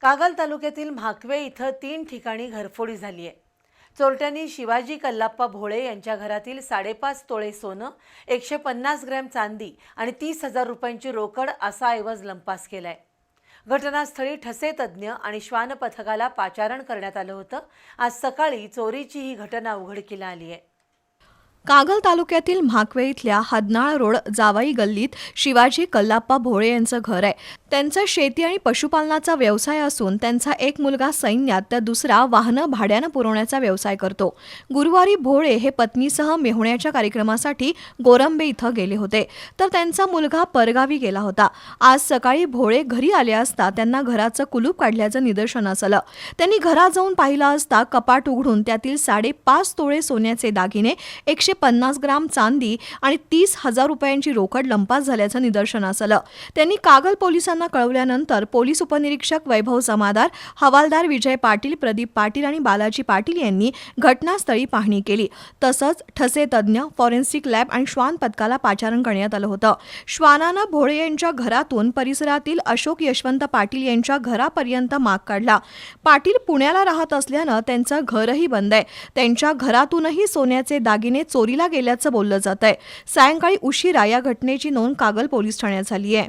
कागल तालुक्यातील म्हाकवे इथं 3 ठिकाणी घरफोडी झाली आहे। चोरट्यांनी शिवाजी कल्लाप्पा भोळे यांच्या घरातील 5.5 तोळे सोनं, 150 ग्रॅम चांदी आणि 30,000 रुपयांची रोकड असा ऐवज लंपास केलाय। घटनास्थळी ठसे तज्ञ आणि श्वान पथकाला पाचारण करण्यात आलं होतं। आज सकाळी चोरीची ही घटना उघडकीला आली आहे। कागल तालुक्यातील म्हाकवे इथल्या हदनाळ रोड जावाई गल्लीत शिवाजी कल्लाप्पा भोळे यांचं घर आहे। त्यांचा शेती आणि पशुपालनाचा व्यवसाय असून त्यांचा एक मुलगा सैन्यात तर दुसरा वाहनं भाड्यानं पुरवण्याचा व्यवसाय करतो। गुरुवारी भोळे हे पत्नीसह मेहुण्याच्या कार्यक्रमासाठी गोरंबे इथं गेले होते, तर त्यांचा मुलगा परगावी गेला होता। आज सकाळी भोळे घरी आले असता त्यांना घराचं कुलूप काढल्याचं निदर्शनास आलं। त्यांनी घरात जाऊन पाहिलं असता कपाट उघडून त्यातील 5.5 तोळे सोन्याचे दागिने, 150 ग्राम चांदी आणि 30,000 रुपयांची रोकड लंपास झाल्याचं निदर्शनास आलं। त्यांनी कागल पोलिसांना कळवल्यानंतर पोलीस उपनिरीक्षक वैभव जमादार, हवालदार विजय पाटील, प्रदीप पाटील आणि बालाजी पाटील यांनी घटनास्थळी पाहणी केली। तसंच ठसे तज्ञ, फॉरेन्सिक लॅब आणि श्वान पथकाला पाचारण करण्यात आलं होतं। श्वानानं भोळे यांच्या घरातून परिसरातील अशोक यशवंत पाटील यांच्या घरापर्यंत माग काढला। पाटील पुण्याला राहत असल्यानं त्यांचं घरही बंद आहे। त्यांच्या घरातूनही सोन्याचे दागिने चोरीला गेल्याचं बोललं जात आहे। सायंकाळी उशिरा या घटनेची नोंद कागल पोलीस ठाण्यात झाली आहे।